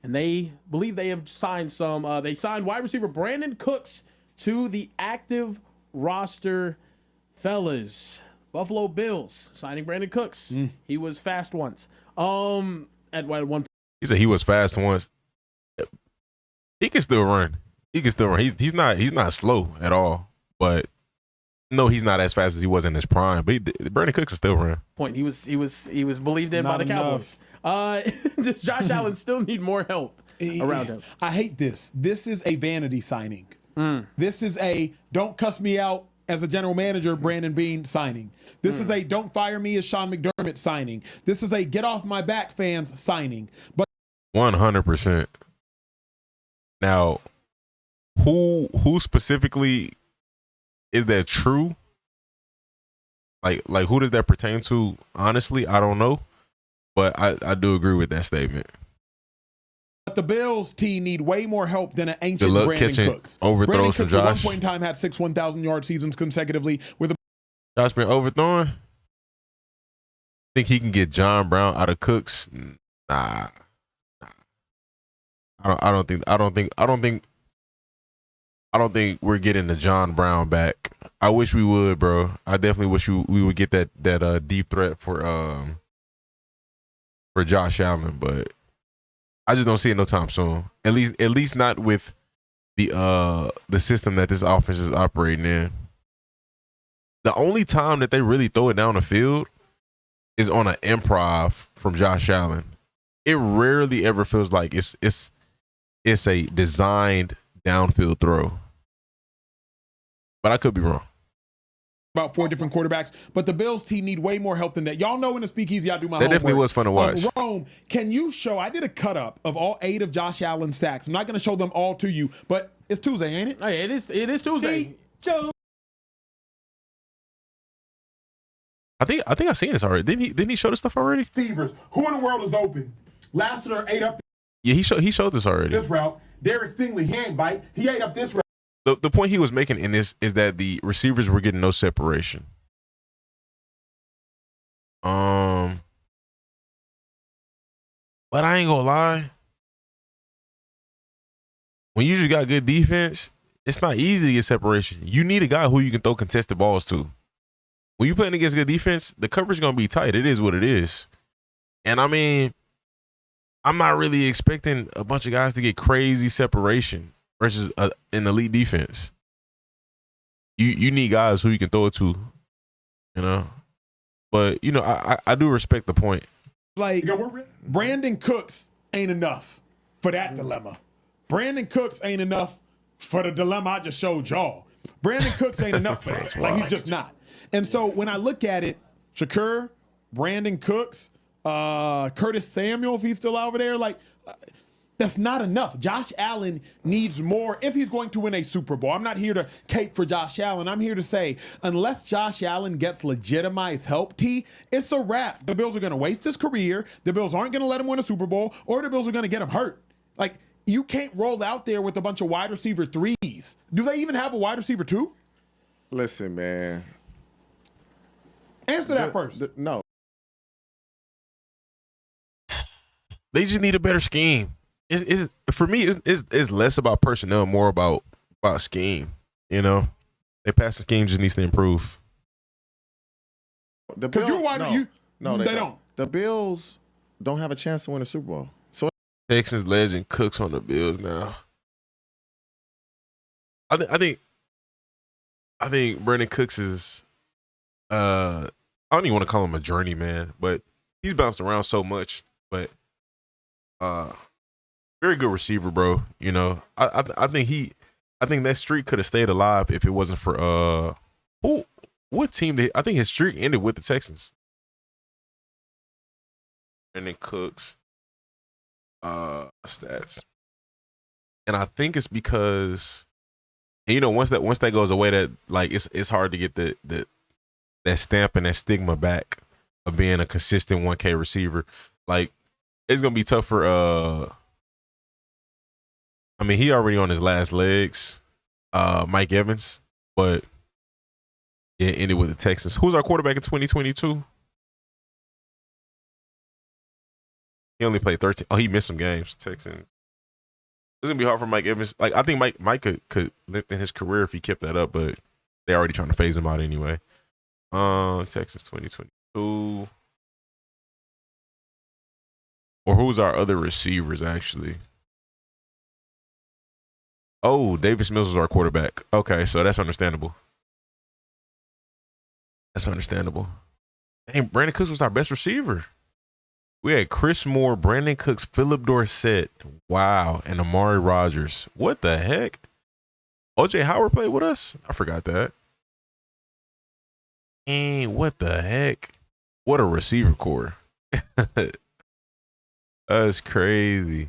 and they believe they have signed some. They signed wide receiver Brandin Cooks to the active roster. Fellas, Buffalo Bills signing Brandin Cooks. He was fast once. At one. He said he was fast once. He can still run. He's not slow at all. But no, he's not as fast as he was in his prime. But Brandin Cooks can still run. Point. He was believed in by the Cowboys. Does Josh Allen still need more help around him? I hate this. This is a vanity signing. This is a don't cuss me out as a general manager, Brandon Beane signing. This is a don't fire me as Sean McDermott signing. This is a get off my back fans signing. But 100%. Now, who specifically is that true? Like who does that pertain to? Honestly, I don't know. But I do agree with that statement. But the Bills team need way more help than an ancient Brandin Cooks. Overthrows Brandin from Cooks Josh. at one point in time had 6 1,000-yard seasons consecutively with a Josh been overthrown. Think he can get John Brown out of Cooks? Nah. I don't think we're getting the John Brown back. I wish we would, bro. I definitely wish we would get that deep threat for Josh Allen, but I just don't see it no time soon. At least not with the system that this offense is operating in. The only time that they really throw it down the field is on an improv from Josh Allen. It rarely ever feels like it's a designed downfield throw. But I could be wrong. About 4 different quarterbacks, but the Bills team need way more help than that. Y'all know in the speakeasy I do my That homework. definitely was fun to watch. Rome, can you show? I did a cut up of all 8 of Josh Allen's sacks. I'm not going to show them all to you, but it's Tuesday, ain't it? Hey, it is Tuesday. I think I seen this already. Didn't he show this stuff already? Receivers. Who in the world is open? Lassiter ate up Yeah, he showed this already. this route. Derek Stingley, he ain't bite. He ate up this route. The point he was making in this is that the receivers were getting no separation. But I ain't gonna lie. When you just got good defense, it's not easy to get separation. You need a guy who you can throw contested balls to. When you're playing against good defense, the coverage is gonna be tight. It is what it is. And I mean, I'm not really expecting a bunch of guys to get crazy separation versus an elite defense. You need guys who you can throw it to, you know. But you know, I do respect the point. Like Brandin Cooks ain't enough for that dilemma. Brandin Cooks ain't enough for the dilemma I just showed y'all. Brandin Cooks ain't enough for that. Like he's just not. And so when I look at it, Shakur, Brandin Cooks, Curtis Samuel, if he's still over there, like that's not enough. Josh Allen needs more if he's going to win a Super Bowl. I'm not here to cape for Josh Allen. I'm here to say, unless Josh Allen gets legitimized help, it's a wrap. The Bills are going to waste his career. The Bills aren't going to let him win a Super Bowl, or the Bills are going to get him hurt. Like, you can't roll out there with a bunch of wide receiver 3s. Do they even have a wide receiver 2? Listen, man. Answer that first. No. They just need a better scheme. For me, it's less about personnel, more about scheme. You know, their passing scheme just needs to improve. The Bills, they don't. The Bills don't have a chance to win a Super Bowl. So Texans legend Cooks on the Bills now. I think Brandin Cooks is I don't even want to call him a journeyman, but he's bounced around so much. But very good receiver, bro. You know, I think that streak could have stayed alive if it wasn't for what team I think his streak ended with the Texans. Brandin Cooks stats. And I think it's because, and you know, once that goes away, that like it's hard to get that stamp and that stigma back of being a consistent 1K receiver. Like, it's gonna be tough for I mean, he already on his last legs, Mike Evans, but it ended with the Texans. Who's our quarterback in 2022? He only played 13. Oh, he missed some games. Texans. It's gonna be hard for Mike Evans. Like I think Mike could lengthen his career if he kept that up, but they're already trying to phase him out anyway. Texas 2022. Or who's our other receivers actually? Oh, Davis Mills is our quarterback. Okay, so that's understandable. That's understandable. Dang, Brandin Cooks was our best receiver. We had Chris Moore, Brandin Cooks, Philip Dorsett, wow, and Amari Rogers. What the heck? OJ Howard played with us? I forgot that. Dang, what the heck? What a receiver core. That's crazy.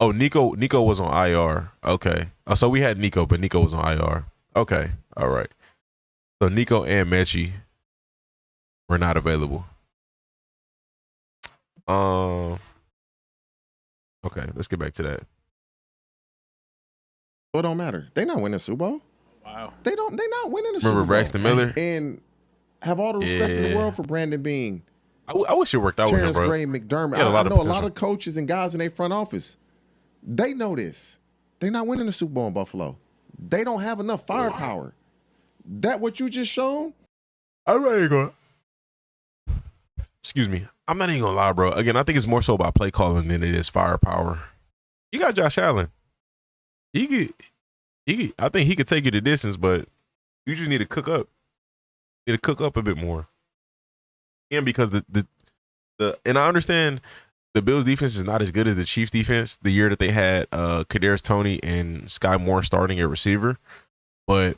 Oh, Nico was on IR. Okay. Oh, so we had Nico, but Nico was on IR. Okay. All right. So Nico and Mechie were not available. Okay, let's get back to that. Well, it don't matter. They not winning the Super Bowl. Wow. They not winning the Super Bowl. Remember Braxton Miller? And have all the respect in the world for Brandon Bean. I wish it worked out with him, Terrence bro. Gray, McDermott. He had a lot I of know a potential. lot of coaches and guys in their front office. They know this. They're not winning the Super Bowl in Buffalo. They don't have enough firepower. That what you just shown? I'm not even going. Excuse me. I'm not even gonna lie, bro. Again, I think it's more so about play calling than it is firepower. You got Josh Allen. I think he could take you the distance, but you just need to cook up. You need to cook up a bit more. And because the and I understand the Bills defense is not as good as the Chiefs defense the year that they had Kadarius Toney and Sky Moore starting at receiver, but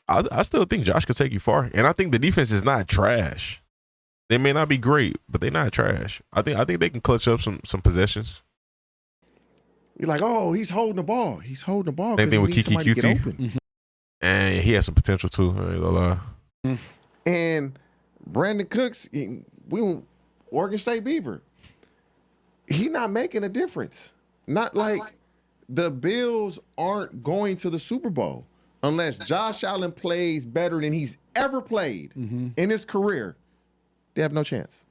I still think Josh could take you far, and I think the defense is not trash. They may not be great, but they're not trash. I think they can clutch up some possessions. You're like, oh, he's holding the ball. He's holding the ball. Same thing with he needs Kiki somebody to get QT. open. And he has some potential too. I ain't gonna lie. And Brandin Cooks, we Oregon State Beaver. He not making a difference. Not like the Bills aren't going to the Super Bowl unless Josh Allen plays better than he's ever played in his career. They have no chance.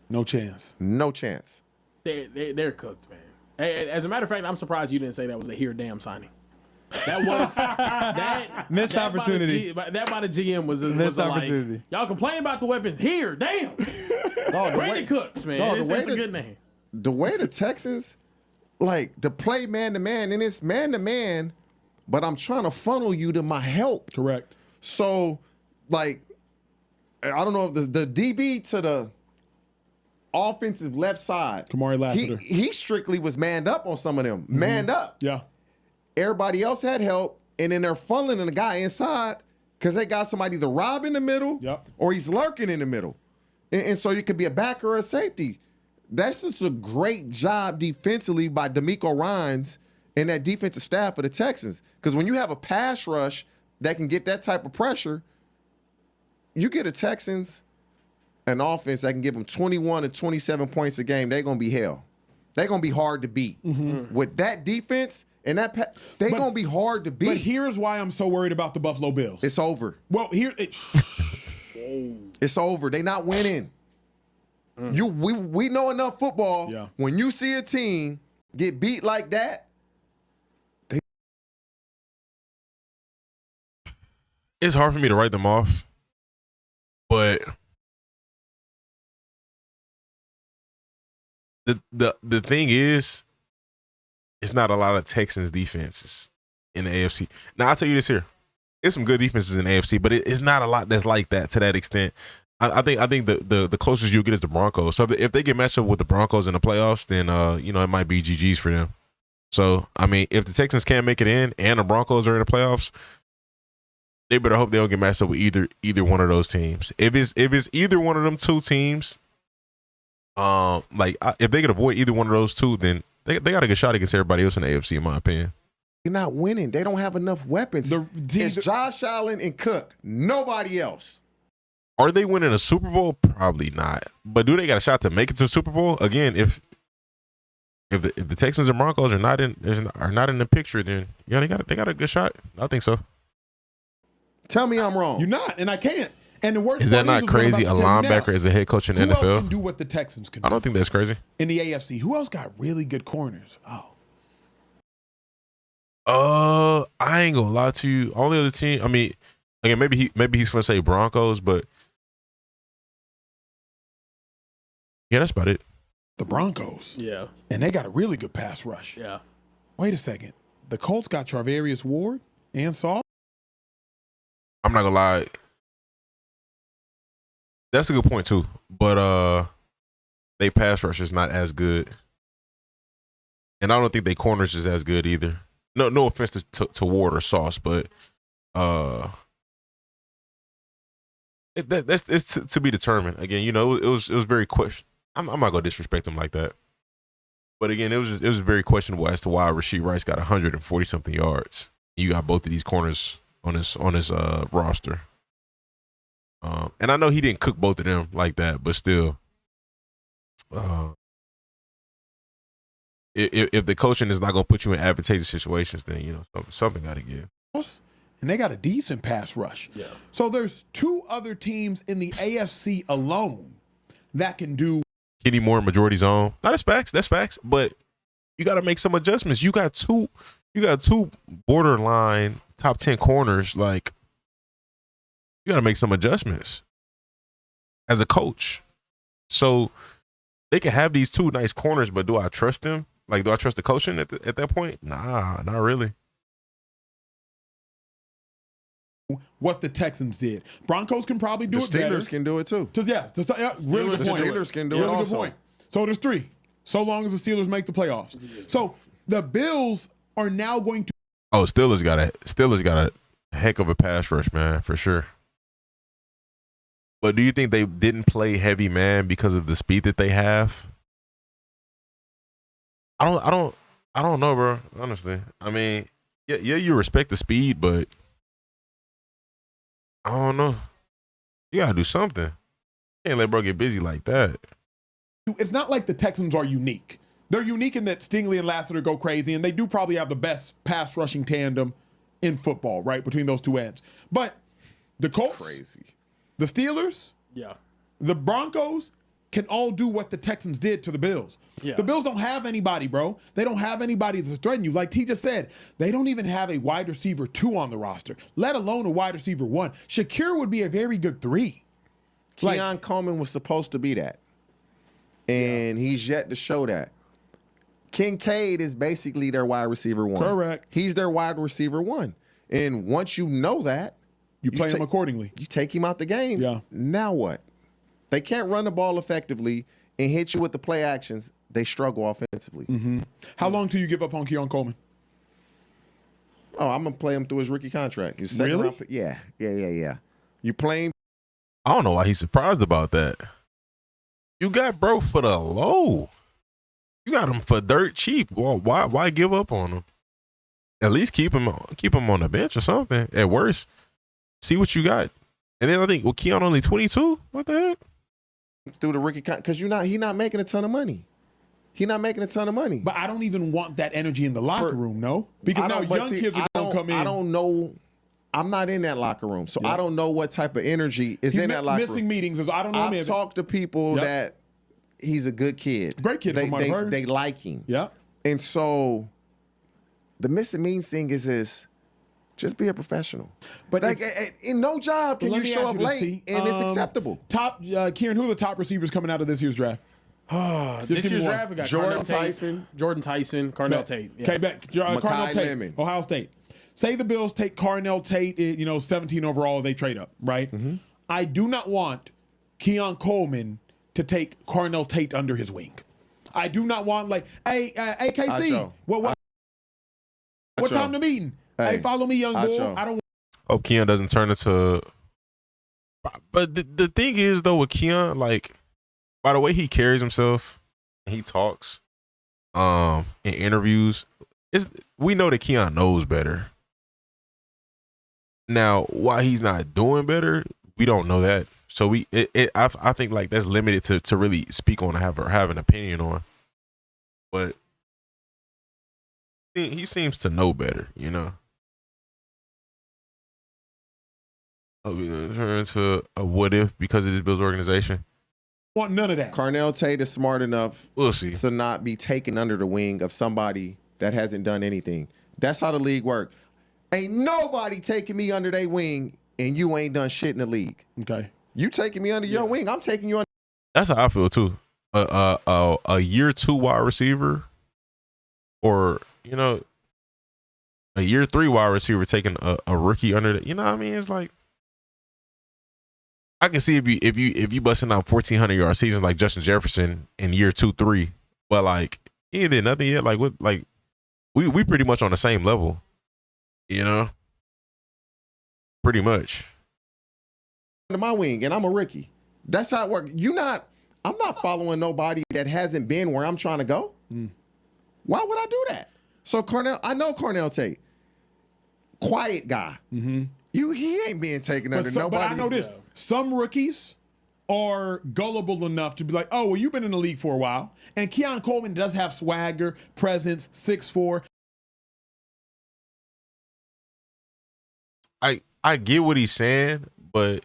No chance. No chance. They're cooked, man. As a matter of fact, I'm surprised you didn't say that was a here damn signing. That was that Missed opportunity. That by the GM was Missed like, opportunity. y'all complain about the weapons here. Damn. Brandin Cooks, man. It's a good name. The way the Texans like to play man-to-man, and it's man-to-man, but I'm trying to funnel you to my help. Correct. So, like, I don't know if the DB to the offensive left side, Kamari Lassiter. he strictly was manned up on some of them. Manned up. Yeah. Everybody else had help, and then they're funneling the guy inside because they got somebody to rob in the middle, or he's lurking in the middle. And so you could be a backer or a safety. That's just a great job defensively by D'Amico Ryans and that defensive staff of the Texans. Because when you have a pass rush that can get that type of pressure, you get a Texans an offense that can give them 21 to 27 points a game, they're going to be hell. They're going to be hard to beat. With that defense and that they're going to be hard to beat. But here's why I'm so worried about the Buffalo Bills. It's over. Well, It's over. They not winning. We know enough football. Yeah. When you see a team get beat like that, It's hard for me to write them off, but the thing is, it's not a lot of Texans defenses in the AFC. Now I'll tell you this here: there's some good defenses in the AFC, but it's not a lot that's like that to that extent. I think the closest you get is the Broncos. So if they get matched up with the Broncos in the playoffs, then it might be GG's for them. So I mean, if the Texans can't make it in and the Broncos are in the playoffs, they better hope they don't get matched up with either one of those teams. If it's either one of them two teams, if they could avoid either one of those two, then they got a good shot against everybody else in the AFC, in my opinion. you're not winning. They don't have enough weapons. It's Josh Allen and Cook. Nobody else. Are they winning a Super Bowl? Probably not. But do they got a shot to make it to the Super Bowl? Again, if the Texans and Broncos are not in the picture, then they got a good shot. I think so. Tell me I'm wrong. You're not, and I can't. And the worst Is that part not what I'm crazy? A about to tell you now. linebacker as a head coach in the Who else NFL? can do what the Texans can do? I don't think that's crazy. In the AFC, who else got really good corners? Oh, I ain't gonna lie to you. Only other team. I mean, again, maybe he's gonna say Broncos, but yeah, that's about it. the Broncos. Yeah. And they got a really good pass rush. Yeah. Wait a second. The Colts got Charvarius Ward and Saul. I'm not gonna lie. That's a good point too. But they pass rush is not as good, and I don't think they corners is as good either. No offense to Ward or Sauce, but it's to be determined. Again, it was very question. I'm not gonna disrespect him like that. But again, it was very questionable as to why Rashee Rice got 140 something yards. You got both of these corners on his roster. And I know he didn't cook both of them like that, but still, if the coaching is not going to put you in advantageous situations, then something got to give. And they got a decent pass rush. Yeah. So there's two other teams in the AFC alone that can do. Kenny Moore majority zone. That's facts. That's facts. But you got to make some adjustments. You got two borderline top 10 corners. Like, you got to make some adjustments as a coach. So they can have these two nice corners, but do I trust them? Like, do I trust the coaching at that point? Nah, not really. What the Texans did. Broncos can probably do The it better. Steelers can do it too. Really good The point. Steelers can do Really it good also. point. So there's three. So long as the Steelers make the playoffs. So the Bills are now going to. Oh, Steelers got a heck of a pass rush, man, for sure. But do you think they didn't play heavy man because of the speed that they have? I don't know, bro. Honestly, I mean, yeah, you respect the speed, but I don't know. You gotta do something. You can't let bro get busy like that. It's not like the Texans are unique. They're unique in that Stingley and Lassiter go crazy, and they do probably have the best pass rushing tandem in football, right, between those two ends. But the Colts, Crazy. the Steelers, Yeah. the Broncos can all do what the Texans did to the Bills. Yeah. The Bills don't have anybody, bro. They don't have anybody to threaten you. Like T just said, they don't even have a wide receiver 2 on the roster, let alone a wide receiver 1. Shakir would be a very good 3. Keon Coleman was supposed to be that. And he's yet to show that. Kincaid is basically their wide receiver 1. Correct. He's their wide receiver 1. And once you know that, You play him accordingly. you take him out the game. Yeah. Now what? They can't run the ball effectively and hit you with the play actions. They struggle offensively. How long till you give up on Keon Coleman? Oh, I'm going to play him through his rookie contract. His second Really? round Yeah. You playing? I don't know why he's surprised about that. You got bro for the low. You got him for dirt cheap. Well, why give up on him? At least keep him on the bench or something. At worst, see what you got. And then I think, Keon only 22? What the heck? Through the rookie contract. Because he's not making a ton of money. He's not making a ton of money. But I don't even want that energy in the locker room, no? Because now young kids are going to come in. I don't know. I'm not in that locker room, so Yeah. I don't know what type of energy is He's in that locker missing room. meetings. I don't know him. I've talked to people Yep. that he's a good kid. Great kid, They, from what I've they, heard. they like him. Yeah. And so the missing means thing is just be a professional. But Like in no job can Let you me show ask up you this, late T. and it's acceptable. Top, Kieran, who are the top receivers coming out of this year's draft? This give me year's one. draft, we got Jordan Jordan Tyson, Carnell Tate. Yeah. Okay, Carnell Mekhi Tate, Lemon. Ohio State. Say the Bills take Carnell Tate, 17 overall, they trade up, right? I do not want Keon Coleman to take Carnell Tate under his wing. I do not want hey, KC, Acho. what Acho. time the meeting? Hey, follow me, young boy. Acho. I don't. Hope Keon doesn't turn into. But the thing is though with Keon, like, by the way he carries himself, and he talks, in interviews, we know that Keon knows better. Now, why he's not doing better, we don't know that. So I think like that's limited to really speak on or have an opinion on. But he seems to know better, turn into a what if because of this Bills organization. Want none of that. Carnell Tate is smart enough We'll see. to not be taken under the wing of somebody that hasn't done anything. That's how the league works. Ain't nobody taking me under their wing, and you ain't done shit in the league. Okay. You taking me under your wing, I'm taking you under. That's how I feel too. A year 2 wide receiver, or a year 3 wide receiver taking a rookie under the, what I mean? It's like, I can see if you busting out 1,400 yard seasons like Justin Jefferson in year 2, 3, but like he ain't did nothing yet. Like what? Like we pretty much on the same level, pretty much. Under my wing, and I'm a rookie. That's how it works. I'm not following nobody that hasn't been where I'm trying to go. Why would I do that? So I know Carnell Tate, quiet guy. He ain't being taken under nobody. But I know this. Some rookies are gullible enough to be like, oh, well, you've been in the league for a while. And Keon Coleman does have swagger, presence, 6'4". I get what he's saying, but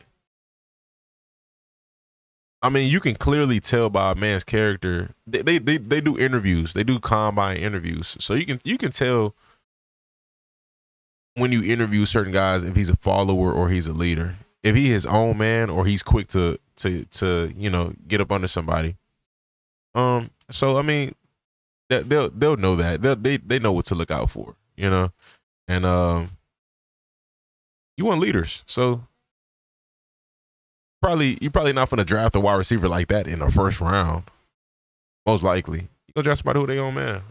I mean, you can clearly tell by a man's character. They do interviews. They do combine interviews. So you can tell when you interview certain guys if he's a follower or he's a leader. If he his own man or he's quick to get up under somebody. So I mean, they'll know that. They know what to look out for, And you want leaders. So you're probably not going to draft a wide receiver like that in the first round. Most likely, you're gonna draft somebody who they own man.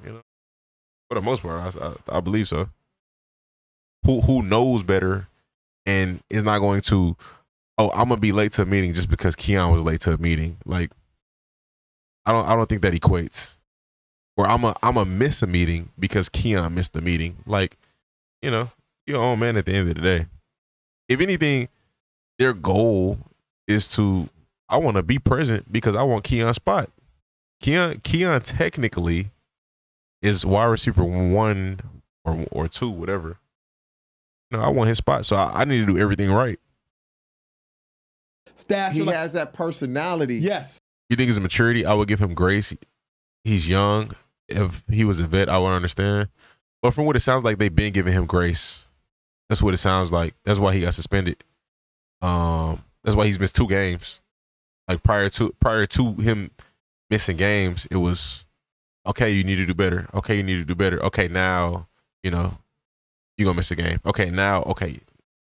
For the most part, I believe so. Who knows better, and is not going to. Oh, I'm gonna be late to a meeting just because Keon was late to a meeting. Like, I don't think that equates. Or I'm a miss a meeting because Keon missed the meeting. Like, your own man at the end of the day. If anything, their goal is to, I want to be present because I want Keon's spot. Keon technically is wide receiver 1 or 2, whatever. I want his spot, so I need to do everything right. He has that personality. Yes. You think it's a maturity? I would give him grace. He's young. If he was a vet, I would understand. But from what it sounds like, they've been giving him grace. That's what it sounds like. That's why he got suspended. That's why he's missed 2 games. Like prior to him missing games, it was okay. You need to do better. Okay, you need to do better. Okay, now you're gonna miss a game. Okay, now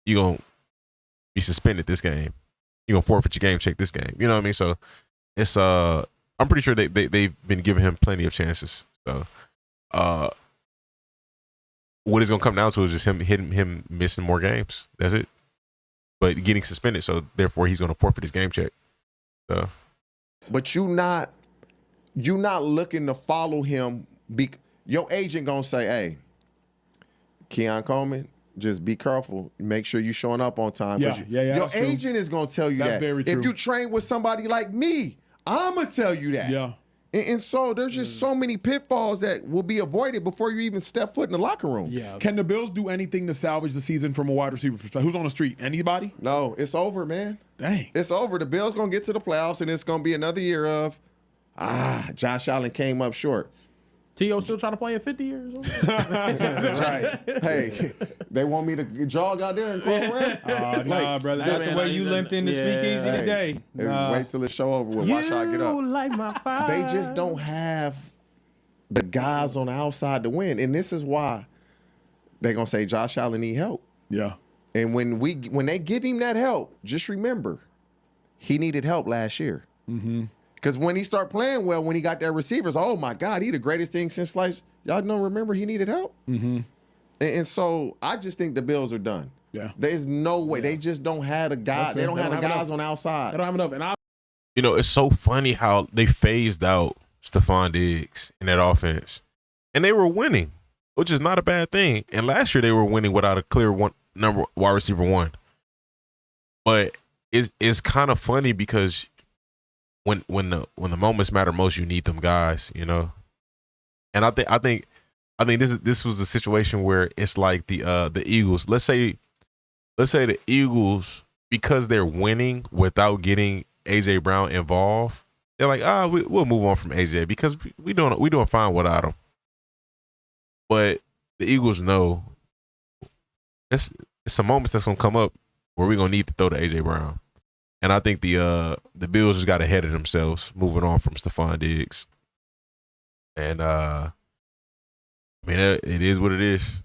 you're gonna be suspended this game. You're gonna forfeit your game check this game. You know what I mean? So it's I'm pretty sure they've been giving him plenty of chances. So what it's gonna come down to is just him missing more games. That's it. But getting suspended, so therefore he's gonna forfeit his game check. So, but you not looking to follow him. Your agent gonna say, "Hey, Keon Coleman, just be careful. Make sure you're showing up on time." Yeah. Your agent is gonna tell you that's that. Very true. If you train with somebody like me, I'm gonna tell you that. Yeah. And so there's just so many pitfalls that will be avoided before you even step foot in the locker room. Yeah. Can the Bills do anything to salvage the season from a wide receiver perspective? Who's on the street? Anybody? No, it's over, man. Dang. It's over. The Bills gonna get to the playoffs, and it's gonna be another year of Josh Allen came up short. T.O. still trying to play in 50 years old? Right. Hey, they want me to jog out there and crawl around? Nah, brother. That's the way you limped in the speakeasy today. Wait till it's show over with. Watch how I get up. Like my fire. They just don't have the guys on the outside to win. And this is why they're going to say Josh Allen need help. Yeah. And when they give him that help, just remember, he needed help last year. Mm-hmm. Because when he started playing well, when he got their receivers, oh my God, he the greatest thing since y'all don't remember he needed help. Mm-hmm. And so I just think the Bills are done. Yeah. There's no way. They just don't have the guy. They don't have the guys on the outside. They don't have enough. And it's so funny how they phased out Stephon Diggs in that offense. And they were winning, which is not a bad thing. And last year they were winning without a clear number wide receiver 1. But it's kind of funny because when the moments matter most, you need them guys, And I think this was a situation where it's like the Eagles. Let's say the Eagles because they're winning without getting AJ Brown involved, they're like, we'll move on from AJ because we doing fine without him. But the Eagles know it's some moments that's gonna come up where we're gonna need to throw to AJ Brown. And I think the Bills just got ahead of themselves moving on from Stephon Diggs. And I mean, it is what it is.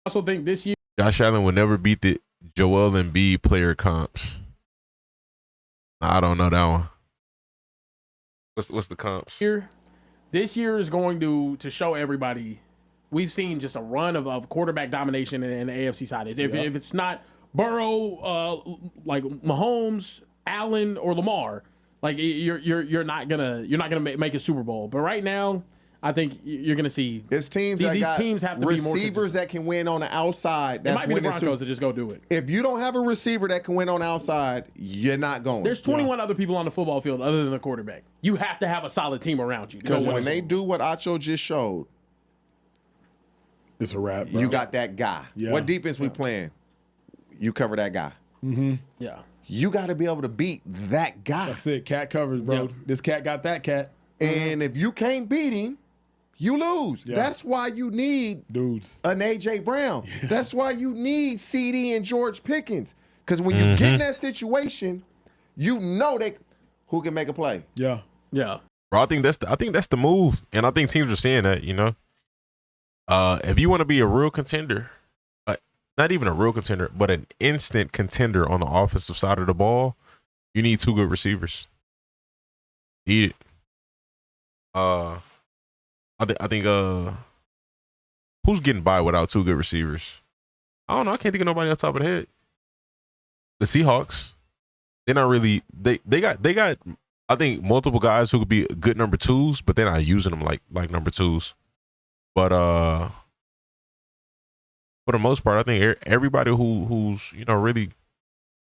I also think this year Josh Allen will never beat the Joel Embiid player comps. I don't know that one. What's the comps? This year is going to show everybody. We've seen just a run of quarterback domination in the AFC side. If it's not Burrow, like Mahomes, Allen, or Lamar, like you're not gonna make a Super Bowl. But right now, I think you're gonna see it's teams these teams have to be more receivers that can win on the outside. It might be the Broncos that just go do it. If you don't have a receiver that can win on the outside, you're not going. There's 21 other people on the football field other than the quarterback. You have to have a solid team around you. Because when they do what Acho just showed, it's a wrap. Bro. You got that guy. Yeah. What defense we playing? You cover that guy. Mm-hmm. Yeah. You got to be able to beat that guy. That's it. Cat covers, bro. Yep. This cat got that cat. And if you can't beat him, you lose. Yeah. That's why you need dudes. An A.J. Brown. Yeah. That's why you need CD and George Pickens. Because when you get in that situation, you know who can make a play. Yeah. Yeah. Bro, I think that's the move. And I think teams are seeing that, you know. If you want to be a real contender, not even a real contender, but an instant contender on the offensive side of the ball, you need two good receivers. Need it. I think who's getting by without two good receivers? I don't know. I can't think of nobody on top of the head. The Seahawks, they're not really they got I think multiple guys who could be good number twos, but they're not using them like number twos. But for the most part, I think everybody who's really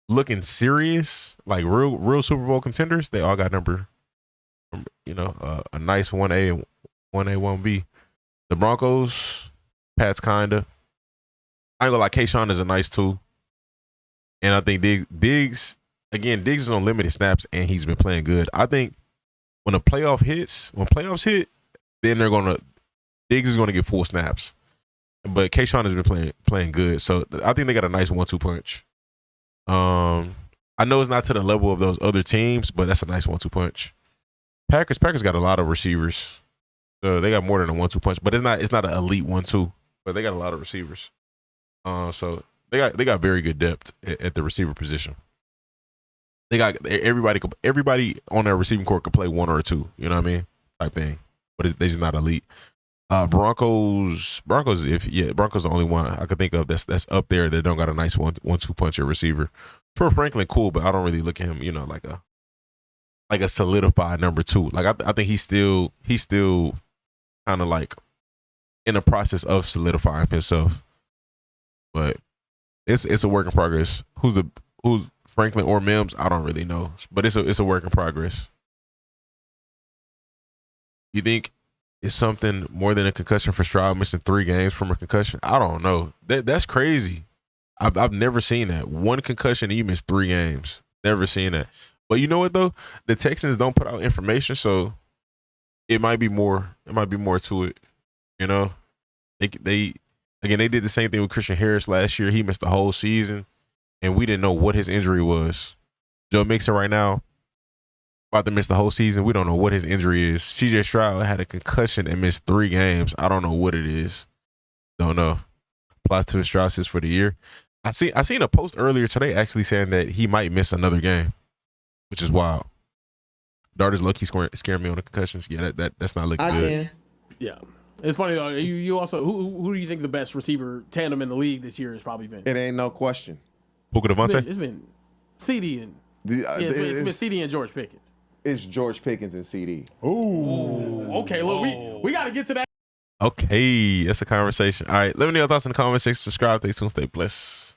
looking serious, like real Super Bowl contenders, they all got a nice 1A and 1A 1B. The Broncos, Pat's kinda. I ain't gonna lie, Kayshawn is a nice two, and I think Diggs is on limited snaps and he's been playing good. I think when playoffs hit, then Diggs is gonna get full snaps. But Kayshawn has been playing good, so I think they got a nice 1-2 punch. I know it's not to the level of those other teams, but that's a nice 1-2 punch. Packers got a lot of receivers, so they got more than a 1-2 punch, but it's not an elite 1-2, but they got a lot of receivers. So they got very good depth at the receiver position. They got everybody on their receiving court could play one or two, you know what I mean, type thing, but they're just not elite. Broncos the only one I could think of that's up there that don't got a nice 1-2 puncher receiver. Troy Franklin, cool, but I don't really look at him, like a solidified number two. Like I think he's still kind of like in the process of solidifying himself. But it's a work in progress. Who's Franklin or Mims? I don't really know, but it's a work in progress. You think it's something more than a concussion for Stroud missing 3 games from a concussion? I don't know. That's crazy. I've never seen that. 1 concussion and you miss 3 games. Never seen that. But you know what though? The Texans don't put out information, so it might be more. It might be more to it. You know, they did the same thing with Christian Harris last year. He missed the whole season, and we didn't know what his injury was. Joe Mixon right now about to miss the whole season. We don't know what his injury is. CJ Stroud had a concussion and missed 3 games. I don't know what it is. Don't know. Applies to his Stroud for the year. I seen a post earlier today actually saying that he might miss another game, which is wild. Darter's lucky scaring me on the concussions. Yeah, that's not looking good. Yeah. It's funny though. You also who do you think the best receiver tandem in the league this year has probably been? It ain't no question. Puka Devontae? It's been CD and it's been CD and George Pickens. It's George Pickens and CD. Ooh. Okay, look, we got to get to that. Okay, that's a conversation. All right, let me know your thoughts in the comment section. Subscribe, stay tuned, stay blessed.